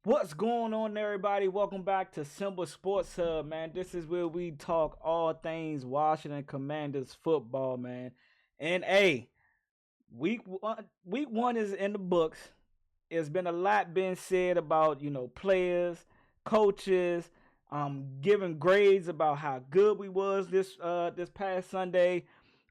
What's going on, everybody? Welcome back to Simba Sports Hub, man. This is where we talk all things Washington Commanders football, man. And hey, week one is in the books. It's been a lot being said about players, coaches, giving grades about how good we was this past Sunday.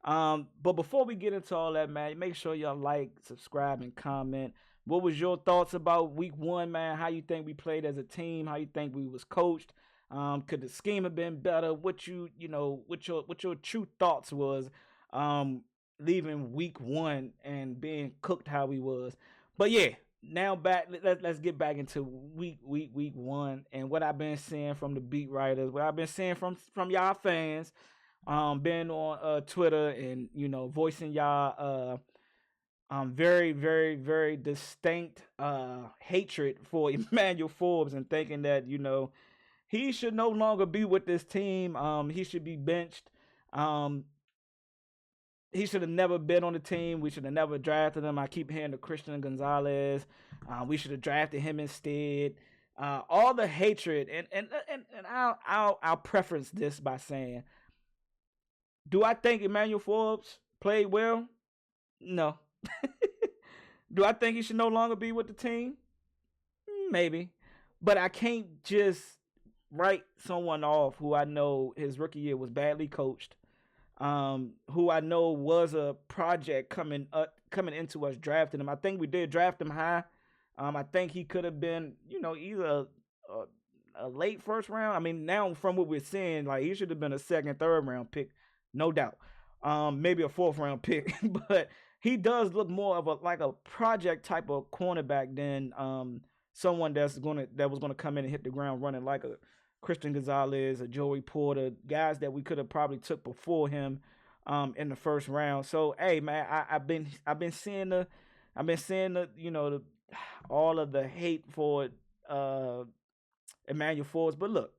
But before we get into all that, man, make sure y'all like, subscribe, and comment. What was your thoughts about week one, man? How you think we played as a team? How you think we was coached? Could the scheme have been better? What your true thoughts was um leaving week one and being cooked how we was. But yeah, now back let's get back into week one and what I've been seeing from the beat writers, what I've been seeing from y'all fans, been on Twitter and voicing y'all very, very, very distinct hatred for Emmanuel Forbes and thinking that he should no longer be with this team. He should be benched. Um, he should have never been on the team. We should have never drafted him. I keep hearing the Christian Gonzalez. We should have drafted him instead. All the hatred, and I'll preference this by saying, do I think Emmanuel Forbes played well? No. Do I think he should no longer be with the team? Maybe. But I can't just write someone off who I know his rookie year was badly coached, who I know was a project coming into us drafting him. I think we did draft him high. I think he could have been, either a late first round. I mean, now from what we're seeing, like he should have been a second, third round pick, no doubt. Maybe a fourth round pick, but he does look more of a project type of cornerback than someone that was gonna come in and hit the ground running like a Christian Gonzalez, a Joey Porter, guys that we could have probably took before him in the first round. So hey man, I've been seeing the all of the hate for uh Emmanuel Forbes, but look,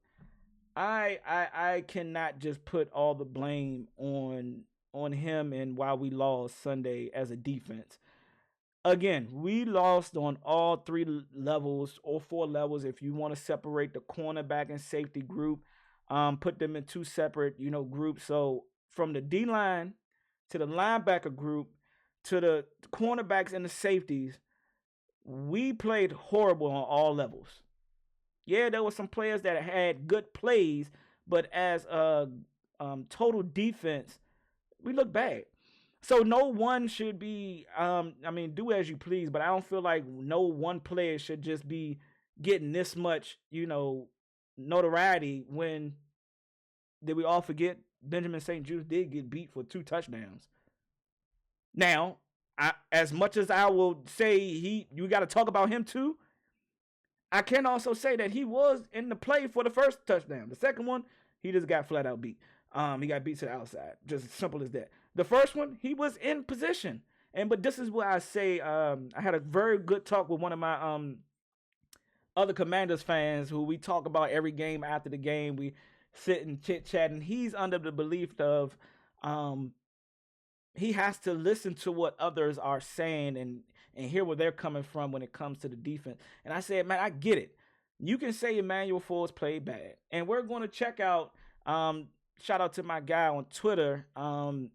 I cannot just put all the blame on him and why we lost Sunday as a defense. Again, we lost on all three levels or four levels if you want to separate the cornerback and safety group, put them in two separate, groups. So from the D line to the linebacker group to the cornerbacks and the safeties, we played horrible on all levels. Yeah, there were some players that had good plays, but as a total defense, we look bad. So no one should be I mean, do as you please, but I don't feel like no one player should just be getting this much, notoriety when did we all forget Benjamin St. Jude did get beat for 2 touchdowns. Now, as much as I will say you got to talk about him too, I can also say that he was in the play for the first touchdown. The second one, he just got flat out beat. He got beat to the outside. Just as simple as that. The first one, he was in position. But this is what I say. I had a very good talk with one of my other Commanders fans who we talk about every game after the game. We sit and chit chat, and he's under the belief of he has to listen to what others are saying and hear where they're coming from when it comes to the defense. And I said, man, I get it. You can say Emmanuel Forbes played bad, and we're going to check out. Shout out to my guy on Twitter.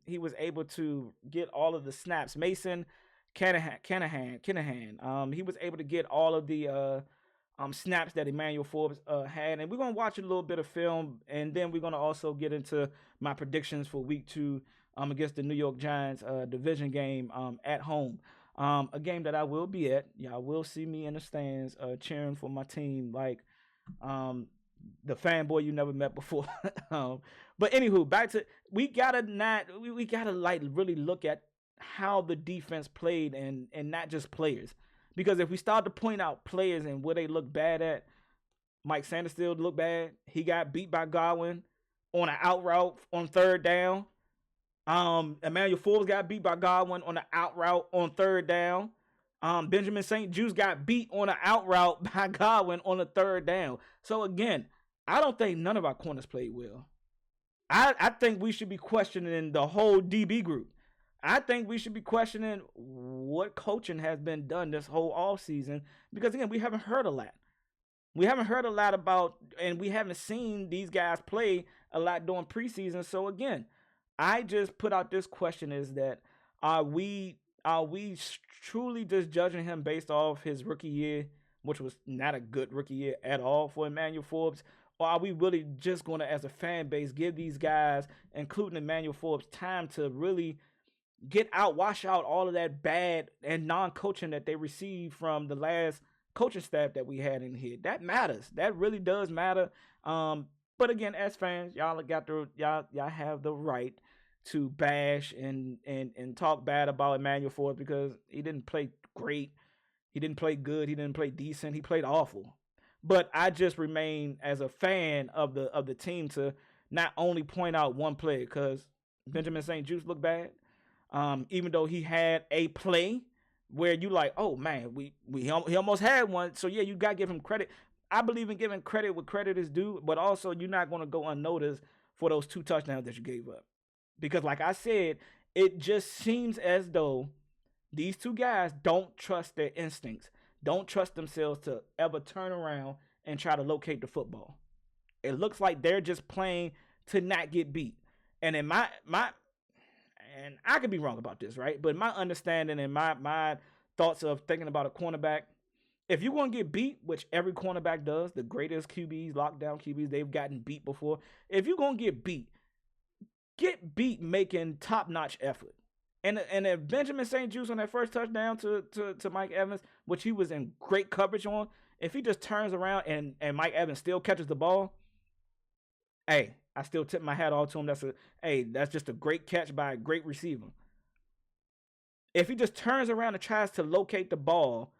He was able to get all of the snaps. Mason Kinahan. He was able to get all of the snaps that Emmanuel Forbes had, and we're gonna watch a little bit of film, and then we're gonna also get into my predictions for week two against the New York Giants division game at home. A game that I will be at. Y'all will see me in the stands cheering for my team like the fanboy you never met before. But anywho, back to we gotta like really look at how the defense played and not just players. Because if we start to point out players and where they look bad at, Mike Sanders still looked bad. He got beat by Godwin on an out route on third down. Emmanuel Forbes got beat by Godwin on an out route on third down. Benjamin St. Juice got beat on an out route by Godwin on the third down. So again, I don't think none of our corners played well. I think we should be questioning the whole DB group. I think we should be questioning what coaching has been done this whole off season because again, we haven't heard a lot. We haven't heard a lot about, and we haven't seen these guys play a lot during preseason. So again, I just put out this question: is that are we truly just judging him based off his rookie year, which was not a good rookie year at all for Emmanuel Forbes? Or are we really just going to, as a fan base, give these guys, including Emmanuel Forbes, time to really wash out all of that bad and non-coaching that they received from the last coaching staff that we had in here? That matters. That really does matter. But again, as fans, y'all have the right to bash and talk bad about Emmanuel Forbes because he didn't play great. He didn't play good. He didn't play decent. He played awful. But I just remain as a fan of the team to not only point out one player, because Benjamin St. Juste looked bad. Even though he had a play where you like, oh man, he almost had one. So yeah, you gotta give him credit. I believe in giving credit where credit is due, but also you're not gonna go unnoticed for those 2 touchdowns that you gave up. Because like I said, it just seems as though these 2 guys don't trust their instincts, don't trust themselves to ever turn around and try to locate the football. It looks like they're just playing to not get beat. And in my and I could be wrong about this, right? But my understanding and my thoughts of thinking about a cornerback, if you're going to get beat, which every cornerback does, the greatest QBs, lockdown QBs, they've gotten beat before. If you're going to get beat making top-notch effort. And if Benjamin St. Juste on that first touchdown to Mike Evans, which he was in great coverage on, if he just turns around and Mike Evans still catches the ball, hey, I still tip my hat off to him. That's just a great catch by a great receiver. If he just turns around and tries to locate the ball,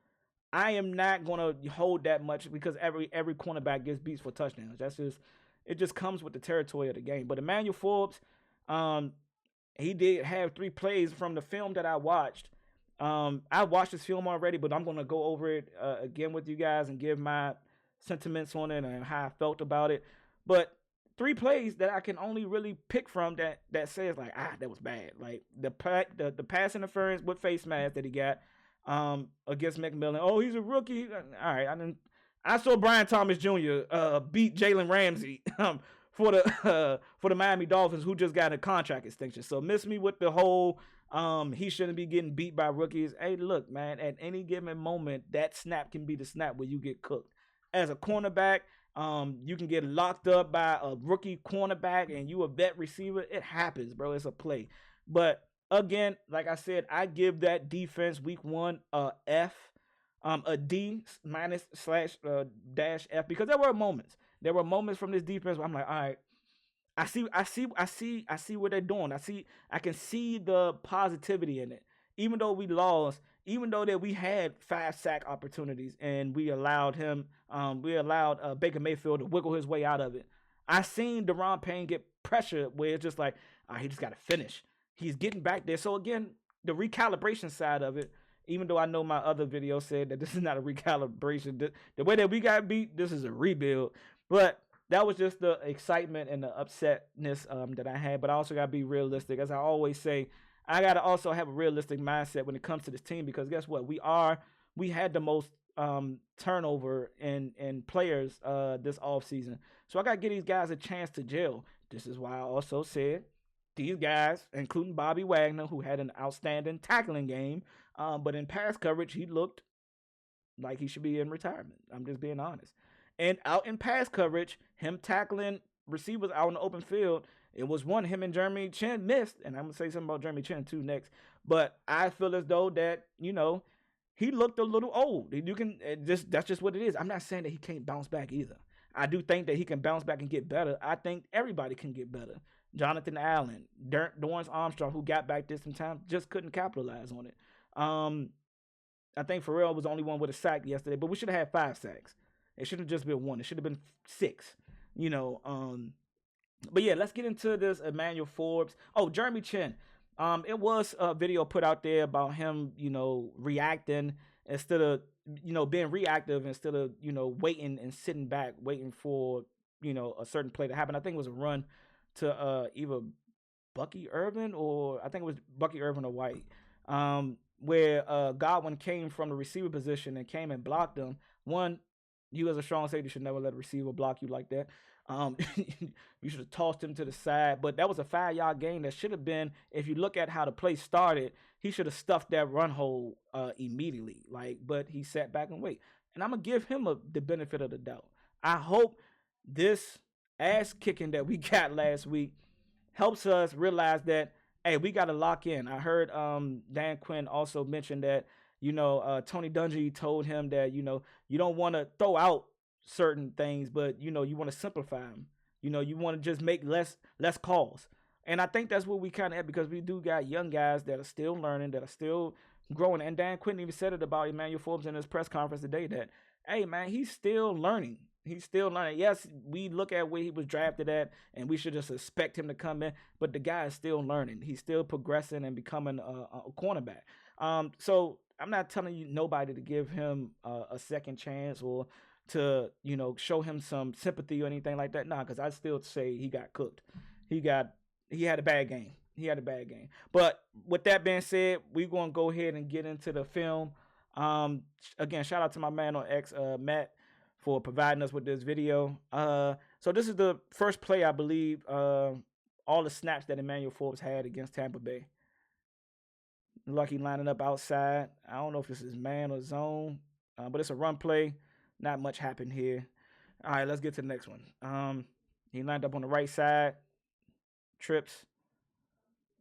I am not going to hold that much because every cornerback gets beats for touchdowns. It just comes with the territory of the game. But Emmanuel Forbes, he did have 3 plays from the film that I watched. I watched this film already, but I'm going to go over it again with you guys and give my sentiments on it and how I felt about it. But 3 plays that I can only really pick from that says like, that was bad. Like the pass interference with face mask that he got against McMillan. Oh, he's a rookie. All right, I saw Brian Thomas Jr. Beat Jalen Ramsey for the Miami Dolphins, who just got a contract extension. So miss me with the whole he shouldn't be getting beat by rookies. Hey, look, man, at any given moment, that snap can be the snap where you get cooked. As a cornerback, you can get locked up by a rookie cornerback and you a vet receiver. It happens, bro. It's a play. But again, like I said, I give that defense week 1 a F, a D minus / dash F, because there were moments. There were moments from this defense where I'm like, all right, I see what they're doing. I can see the positivity in it. Even though we lost, even though that we had 5 sack opportunities and we allowed Baker Mayfield to wiggle his way out of it. I seen Deron Payne get pressure where it's just like, he just got to finish. He's getting back there. So again, the recalibration side of it, even though I know my other video said that this is not a recalibration, the way that we got beat, this is a rebuild. But that was just the excitement and the upsetness that I had. But I also got to be realistic. As I always say, I got to also have a realistic mindset when it comes to this team, because guess what? We had the most turnover in players this offseason. So I got to give these guys a chance to gel. This is why I also said these guys, including Bobby Wagner, who had an outstanding tackling game, but in pass coverage, he looked like he should be in retirement. I'm just being honest. And out in pass coverage, him tackling receivers out in the open field, it was one him and Jeremy Chin missed. And I'm going to say something about Jeremy Chin too next. But I feel as though that, he looked a little old. That's just what it is. I'm not saying that he can't bounce back either. I do think that he can bounce back and get better. I think everybody can get better. Jonathan Allen, Dorrance Armstrong, who got back this some time, just couldn't capitalize on it. I think Pharrell was the only one with a sack yesterday, but we should have had 5 sacks. It shouldn't have just been 1. It should have been 6. But yeah, let's get into this Emmanuel Forbes. Oh, Jeremy Chin. It was a video put out there about him, reacting instead of, being reactive instead of, waiting and sitting back, waiting for, a certain play to happen. I think it was a run to either Bucky Irvin or White, where Godwin came from the receiver position and came and blocked him. One, You as a strong safety should never let a receiver block you like that. Um, you should have tossed him to the side. But that was a 5 yard gain that should have been. If you look at how the play started, he should have stuffed that run hole immediately. But he sat back and wait. And I'm gonna give him the benefit of the doubt. I hope this ass kicking that we got last week helps us realize that, hey, we got to lock in. I heard Dan Quinn also mention that, Tony Dungy told him that, you don't want to throw out certain things, but you want to simplify them. You want to just make less calls. And I think that's what we kind of have, because we do got young guys that are still learning, that are still growing. And Dan Quinn even said it about Emmanuel Forbes in his press conference today that, hey, man, he's still learning. He's still learning. Yes, we look at where he was drafted at, and we should just expect him to come in. But the guy is still learning. He's still progressing and becoming a cornerback. So I'm not telling you nobody to give him a second chance or to show him some sympathy or anything like that. Nah, because I still say he got cooked. He had a bad game. He had a bad game. But with that being said, we're gonna go ahead and get into the film. Again, shout out to my man on X, Matt, for providing us with this video. So this is the first play, I believe, all the snaps that Emmanuel Forbes had against Tampa Bay. Lucky lining up outside. I don't know if this is man or zone, but it's a run play. Not much happened here. All right, let's get to the next one. He lined up on the right side. Trips.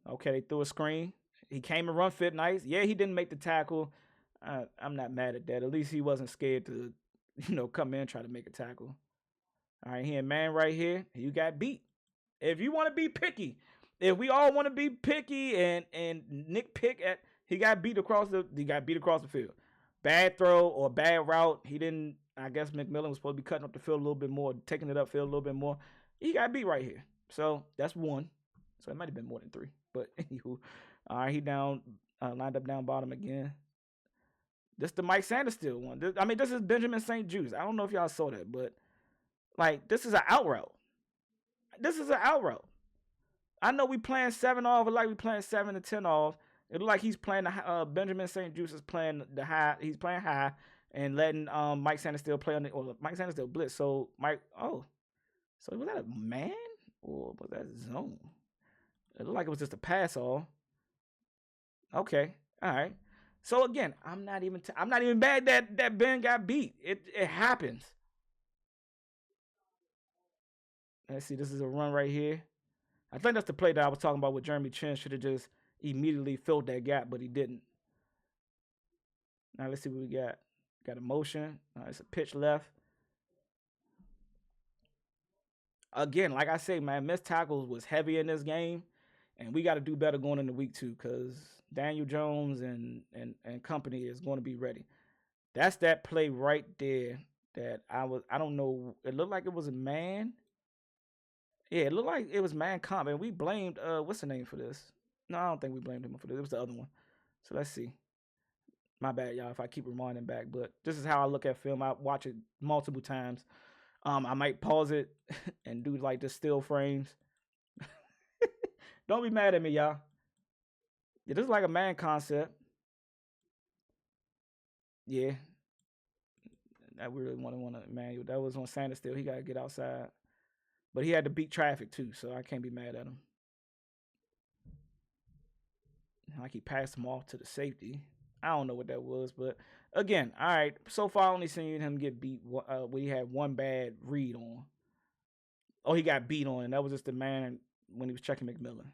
Okay, they threw a screen. He came and run fit nice. Yeah, he didn't make the tackle. I'm not mad at that. At least he wasn't scared to, come in and try to make a tackle. All right, here, man, right here. You got beat. If you want to be picky, if we all want to be picky and nitpick at, he got beat across the field. Bad throw or bad route. He didn't. I guess McMillan was supposed to be cutting up the field a little bit more, taking it upfield a little bit more. He got beat right here. So that's one. So it might have been more than three. But anywho, all right, he down, lined up down bottom again. This the Mike Sanders still one. This is Benjamin St. Juice. I don't know if y'all saw that, but this is an out route. This is an out route. I know we playing 7 off, but like we playing 7 to 10 off. It look like he's playing the Benjamin St. Juice is playing the high. He's playing high and letting Mike Sanders still play on the. Or Mike Sanders still blitz. So so was that a man or was that zone? It looked like it was just a pass off. Okay, all right. So again, I'm not even mad that Ben got beat. It happens. Let's see. This is a run right here. I think that's the play that I was talking about with Jeremy Chin. Should have just immediately filled that gap, but he didn't. Now let's see what we got. Got a motion. It's a pitch left. Again, like I say, man, missed tackles was heavy in this game, and we got to do better going into week 2 because Daniel Jones and company is going to be ready. That's that play right there that I don't know. It looked like it was a man. Yeah, it looked like it was man comp, and we blamed what's the name for this? No, I don't think we blamed him for this. It was the other one. So let's see. My bad, y'all, if I keep reminding back, but this is how I look at film. I watch it multiple times. I might pause it and do like the still frames. Don't be mad at me, y'all. Yeah, this is like a man concept. Yeah. I really want to Emmanuel. That was on Sanders still. He got to get outside. But he had to beat traffic too, so I can't be mad at him. Like he passed him off to the safety. I don't know what that was, but again, all right. So far, I only seen him get beat when he had one bad read on. Oh, he got beat on, and that was just the man when he was checking McMillan.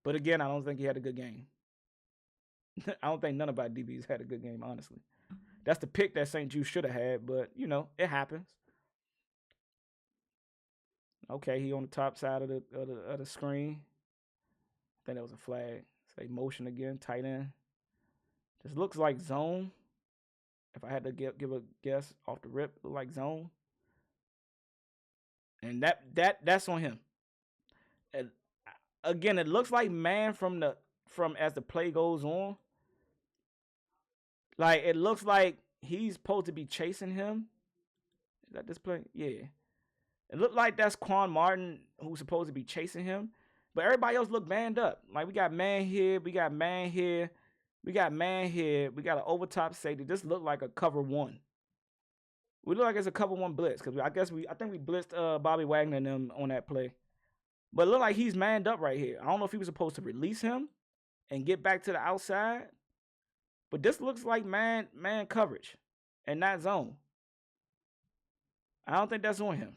But again, I don't think he had a good game. I don't think none of our DBs had a good game, honestly. That's the pick that St. Jude should have had, but it happens. Okay, he on the top side of the screen. I think that was a flag. Say motion again, tight end. This looks like zone. If I had to give a guess off the rip, look like zone. And that's on him. And again, it looks like man from as the play goes on. Like it looks like he's supposed to be chasing him. Is that this play? Yeah. It looked like that's Quan Martin who's supposed to be chasing him. But everybody else looked manned up. Like we got man here, we got man here. We got man here. We got an overtop safety. This looked like a cover one. We look like it's a cover one blitz because I think we blitzed Bobby Wagner and them on that play. But it looked like he's manned up right here. I don't know if he was supposed to release him and get back to the outside. But this looks like man coverage and not zone. I don't think that's on him.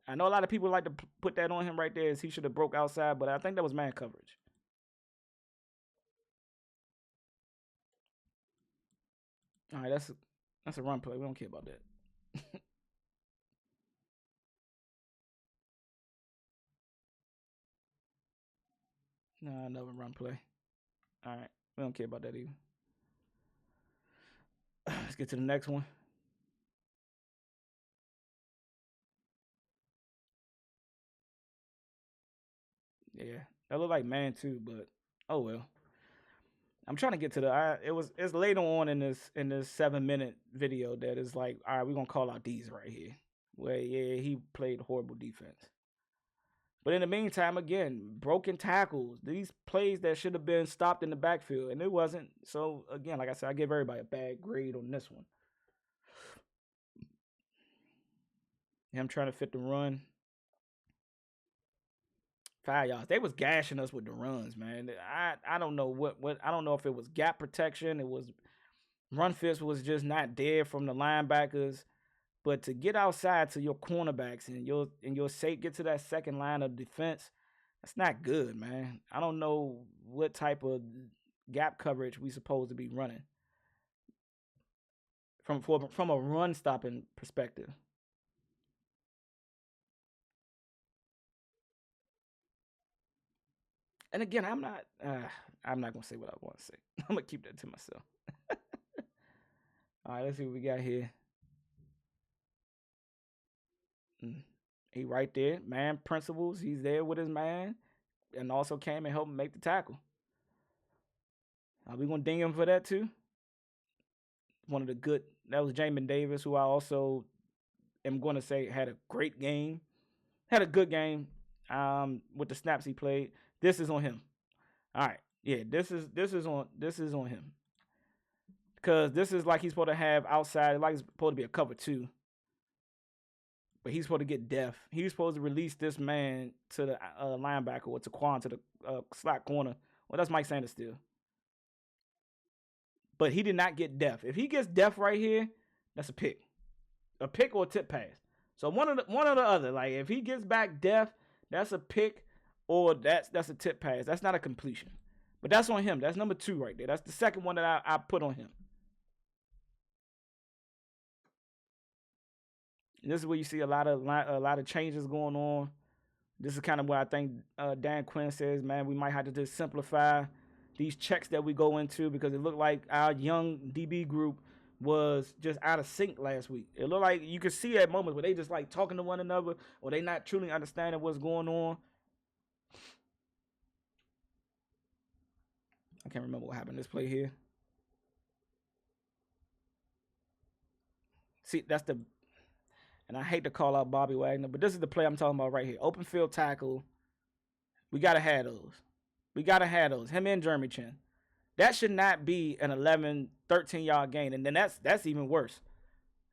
I know a lot of people like to put that on him right there as he should have broke outside, but I think that was man coverage. All right, that's a run play. We don't care about that. No, another run play. All right, we don't care about that either. Let's get to the next one. Yeah, that looked like man too, but oh well. I'm trying to get to it's later on in this 7 minute video that is like, all right, we're gonna call out these right here. Where yeah, he played horrible defense. But in the meantime, again, broken tackles, these plays that should have been stopped in the backfield, and it wasn't. So again, like I said, I give everybody a bad grade on this one. Him trying to fit the run. 5 yards. They was gashing us with the runs, man. I don't know what I don't know if it was gap protection. It was run fist was just not there from the linebackers. But to get outside to your cornerbacks and your safe get to that second line of defense, that's not good, man. I don't know what type of gap coverage we supposed to be running from a run stopping perspective. And again, I'm not gonna say what I want to say. I'm gonna keep that to myself. All right, let's see what we got here. He right there, man. Principles. He's there with his man, and also came and helped him make the tackle. Are we gonna ding him for that too? One of the good. That was Jamin Davis, who I also am going to say had a great game, had a good game. With the snaps he played. This is on him. All right, yeah. This is on him because this is like he's supposed to have outside. Like it's supposed to be a cover two. But he's supposed to get depth. He's supposed to release this man to the linebacker or to Quan to the slot corner. Well, that's Mike Sanders still. But he did not get depth. If he gets depth right here, that's a pick or a tip pass. So one or the other. Like if he gets back depth, that's a pick or that's a tip pass. That's not a completion. But that's on him. That's number 2 right there. That's the second one that I put on him. And this is where you see a lot of changes going on. This is kind of where I think Dan Quinn says, man, we might have to just simplify these checks that we go into because it looked like our young DB group was just out of sync last week. It looked like you could see at moments where they just like talking to one another or they not truly understanding what's going on. I can't remember what happened this play here. See, and I hate to call out Bobby Wagner, but this is the play I'm talking about right here. Open field tackle. We got to have those. Him and Jeremy Chin. That should not be an 11, 13-yard gain. And then that's even worse.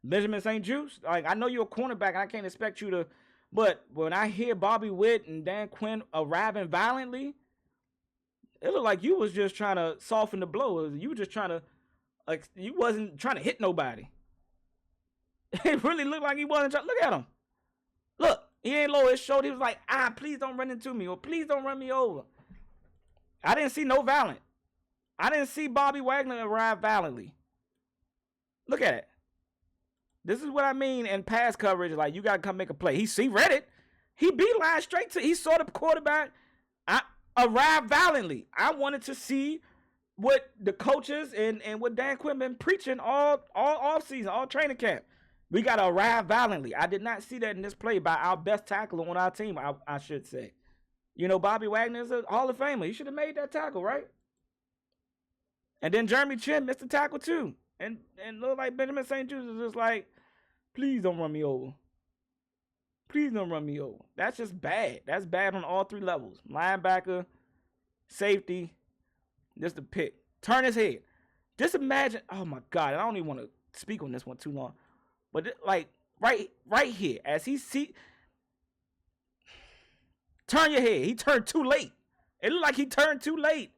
Benjamin St. Juste, like I know you're a cornerback and I can't expect you to, but when I hear Bobby Witt and Dan Quinn arriving violently, it looked like you was just trying to soften the blow. You were just trying to, like, you wasn't trying to hit nobody. It really looked like he wasn't trying. Look at him. Look, he ain't lower his shoulder. He was like, please don't run into me or please don't run me over. I didn't see no violent. I didn't see Bobby Wagner arrive violently. Look at it. This is what I mean in pass coverage. Like, you got to come make a play. He read it. He beeline straight to, he saw the quarterback. I arrived violently. I wanted to see what the coaches and what Dan Quinn been preaching all off season, all training camp. We got to arrive violently. I did not see that in this play by our best tackler on our team, I should say. You know, Bobby Wagner is a Hall of Famer. He should have made that tackle, right? And then Jeremy Chin missed the tackle too. And looked like Benjamin St. Juste was just like, please don't run me over. Please don't run me over. That's just bad. That's bad on all 3 levels. Linebacker, safety, just the pick. Turn his head. Just imagine. Oh my God, I don't even want to speak on this one too long. But like right here, as he see, turn your head. He turned too late. It looked like he turned too late.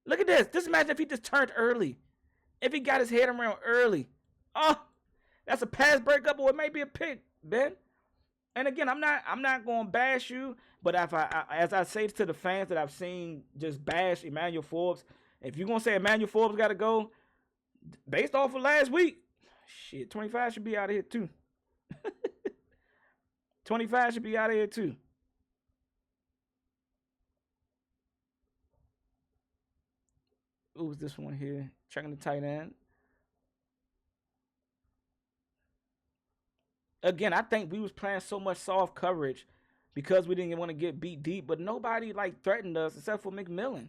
Look at this. Just imagine if he just turned early. If he got his head around early. Oh, that's a pass breakup or it may be a pick, Ben. And again, I'm not going to bash you, but if as I say to the fans that I've seen just bash Emmanuel Forbes, if you're going to say Emmanuel Forbes got to go, based off of last week, shit, 25 should be out of here too. 25 should be out of here too. Who's this one here? Checking the tight end. Again, I think we was playing so much soft coverage because we didn't want to get beat deep, but nobody like threatened us except for McMillan.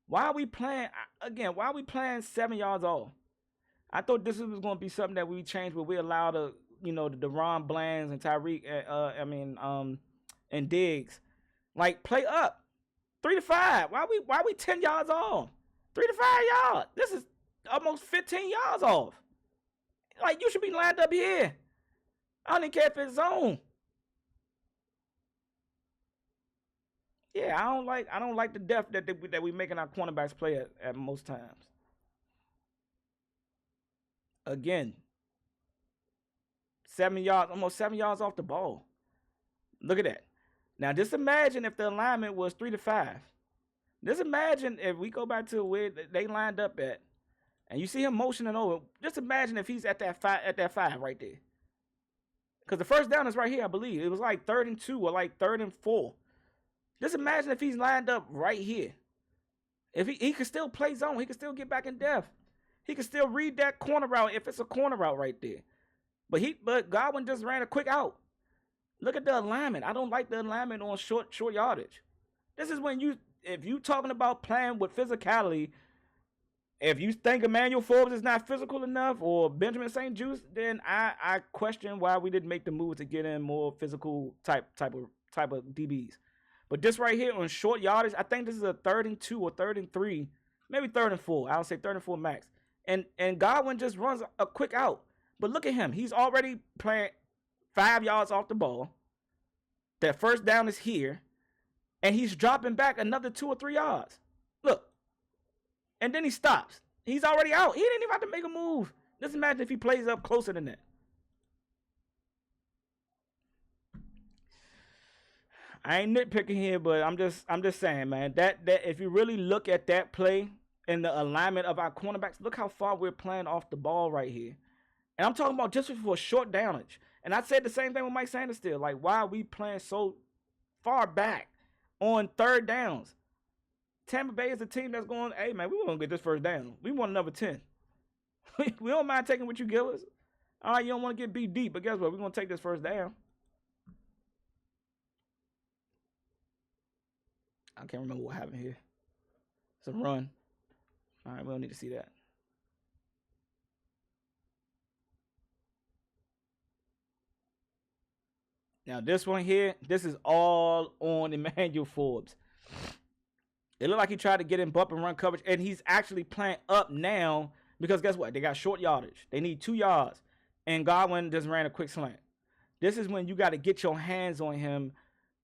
Why are we playing again? Why are we playing 7 yards off? I thought this was going to be something that we changed, where we allow the Deron Blands and Tyreek, and Diggs, like play up 3 to 5. Why we 10 yards off? 3 to 5 yards. This is almost 15 yards off. Like you should be lined up here. I don't even care if it's zone. Yeah, I don't like the depth that we making our cornerbacks play at most times. Again, 7 yards, almost 7 yards off the ball. Look at that. Now just imagine if the alignment was 3 to 5. Just imagine if we go back to where they lined up at, and you see him motioning over. Just imagine if he's at that five right there. Because the first down is right here, I believe. It was like 3rd and 2 or like 3rd and 4. Just imagine if he's lined up right here. If he could still play zone, he could still get back in depth. He could still read that corner route if it's a corner route right there. But Godwin just ran a quick out. Look at the alignment. I don't like the alignment on short yardage. This is when if you talking about playing with physicality, if you think Emmanuel Forbes is not physical enough or Benjamin St. Juste, then I question why we didn't make the move to get in more physical type of DBs. But this right here on short yardage, I think this is a 3rd and 2 or 3rd and 3, maybe 3rd and 4. I would say 3rd and 4 max. And Godwin just runs a quick out. But look at him. He's already playing 5 yards off the ball. That first down is here. And he's dropping back another 2 or 3 yards. Look. And then he stops. He's already out. He didn't even have to make a move. Just imagine if he plays up closer than that. I ain't nitpicking here, but I'm just saying, man, that if you really look at that play and the alignment of our cornerbacks, look how far we're playing off the ball right here. And I'm talking about just for a short downage. And I said the same thing with Mike Sanders still. Like, why are we playing so far back on 3rd downs? Tampa Bay is a team that's going, hey, man, we want to get this first down. We want another 10. We don't mind taking what you give us. All right, you don't want to get beat deep, but guess what? We're going to take this first down. I can't remember what happened here. It's a run. All right, we don't need to see that. Now, this one here, this is all on Emmanuel Forbes. It looked like he tried to get in bump and run coverage, and he's actually playing up now because guess what? They got short yardage. They need 2 yards, and Godwin just ran a quick slant. This is when you got to get your hands on him.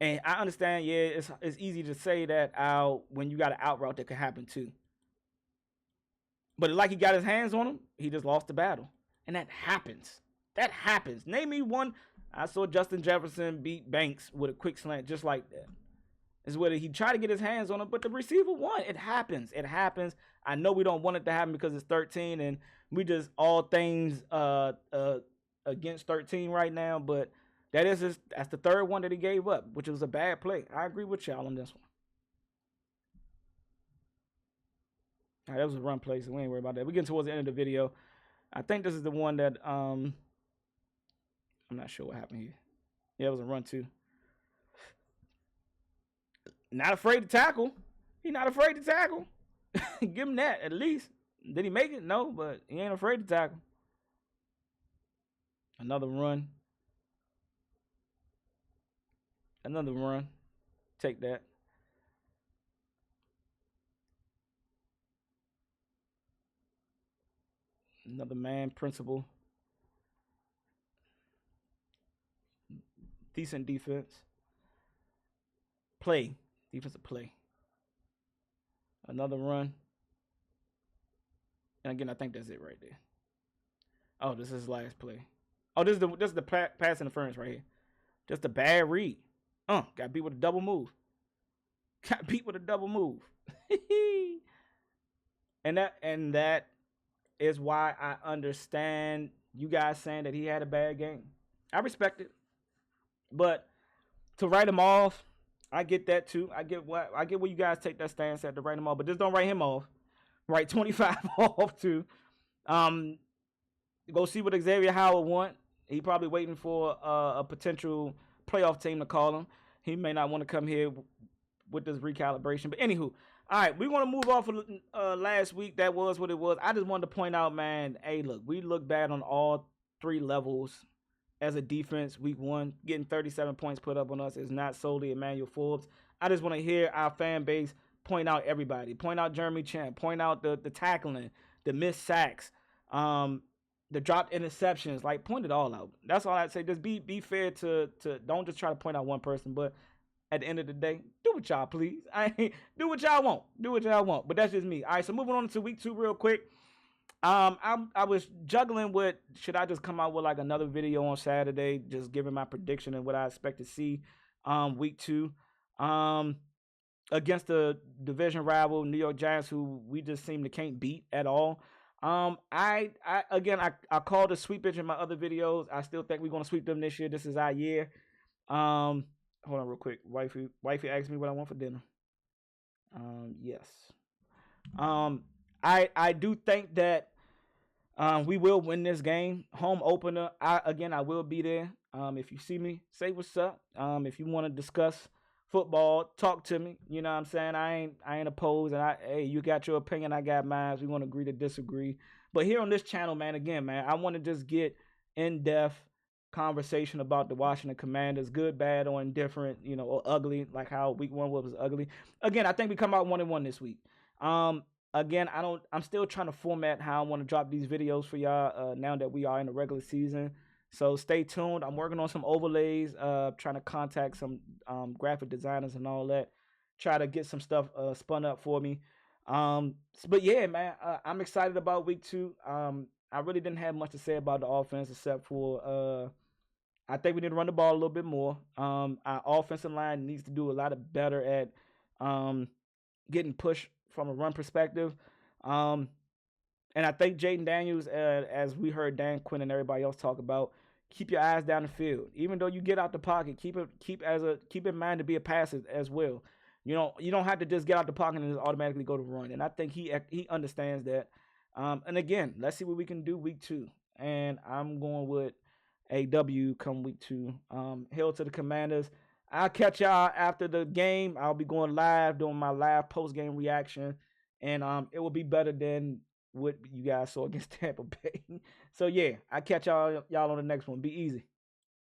And I understand, yeah, it's easy to say that out when you got an out route that could happen too. But like he got his hands on him, he just lost the battle. And that happens. That happens. Name me one. I saw Justin Jefferson beat Banks with a quick slant just like that. Is whether he tried to get his hands on him, but the receiver won. It happens. It happens. I know we don't want it to happen because it's 13 and we just all things against 13 right now, but that's the 3rd one that he gave up, which was a bad play. I agree with y'all on this one. All right, that was a run play, so we ain't worried about that. We're getting towards the end of the video. I think this is the one that I'm not sure what happened here. Yeah, it was a run too. Not afraid to tackle. He's not afraid to tackle. Give him that at least. Did he make it? No, but he ain't afraid to tackle. Another run. Another run. Take that. Another man principle. Decent defense. Play. Defensive play. Another run. And again, I think that's it right there. Oh, this is his last play. Oh, this is the pass interference right here. Just a bad read. Got beat with a double move. Got beat with a double move. and that is why I understand you guys saying that he had a bad game. I respect it. But to write him off, I get that too. I get where you guys take that stance at to write him off, but just don't write him off. Write 25 off too. Um, Go see what Xavier Howard want. He probably waiting for a potential playoff team to call him. He may not want to come here with this recalibration. But anywho, all right, we want to move off of last week. That was what it was. I just wanted to point out, man, hey, look, we look bad on all three levels as a defense. Week 1, getting 37 points put up on us is not solely Emmanuel Forbes. I just want to hear our fan base point out everybody. Point out Jeremy Chan. Point out the tackling, the missed sacks, the dropped interceptions. Like, point it all out. That's all I'd say. Just be fair to don't just try to point out one person, but at the end of the day, do what y'all please. Do what y'all want. Do what y'all want. But that's just me. All right, so moving on to week 2 real quick. I was juggling with, should I just come out with like another video on Saturday, just giving my prediction and what I expect to see week 2 against the division rival New York Giants, who we just seem to can't beat at all. I called a sweep pitch in my other videos. I still think we're gonna sweep them this year. This is our year. Hold on real quick. Wifey asked me what I want for dinner. Yes. I do think that we will win this game. Home opener. I will be there. If you see me, say what's up. If you want to discuss football, talk to me. You know what I'm saying? I ain't opposed. And hey, you got your opinion, I got mine. We want to agree to disagree. But here on this channel, man, I want to just get in-depth conversation about the Washington Commanders, good, bad, or indifferent, or ugly, like how week 1 was ugly. Again, I think we come out 1-1 this week. I'm still trying to format how I want to drop these videos for y'all now that we are in the regular season. So stay tuned. I'm working on some overlays, trying to contact some graphic designers and all that. Try to get some stuff spun up for me. But yeah, man, I'm excited about week 2. I really didn't have much to say about the offense except for I think we need to run the ball a little bit more. Our offensive line needs to do a lot better at getting pushed from a run perspective. And I think Jaden Daniels, as we heard Dan Quinn and everybody else talk about, keep your eyes down the field. Even though you get out the pocket, keep in mind to be a passer as well. You don't have to just get out the pocket and just automatically go to run. And I think he understands that. And again, let's see what we can do week 2. And I'm going with a W come week 2. Hail to the Commanders. I'll catch y'all after the game. I'll be going live, doing my live post-game reaction. And it will be better than what you guys saw against Tampa Bay. So, yeah, I'll catch y'all on the next one. Be easy.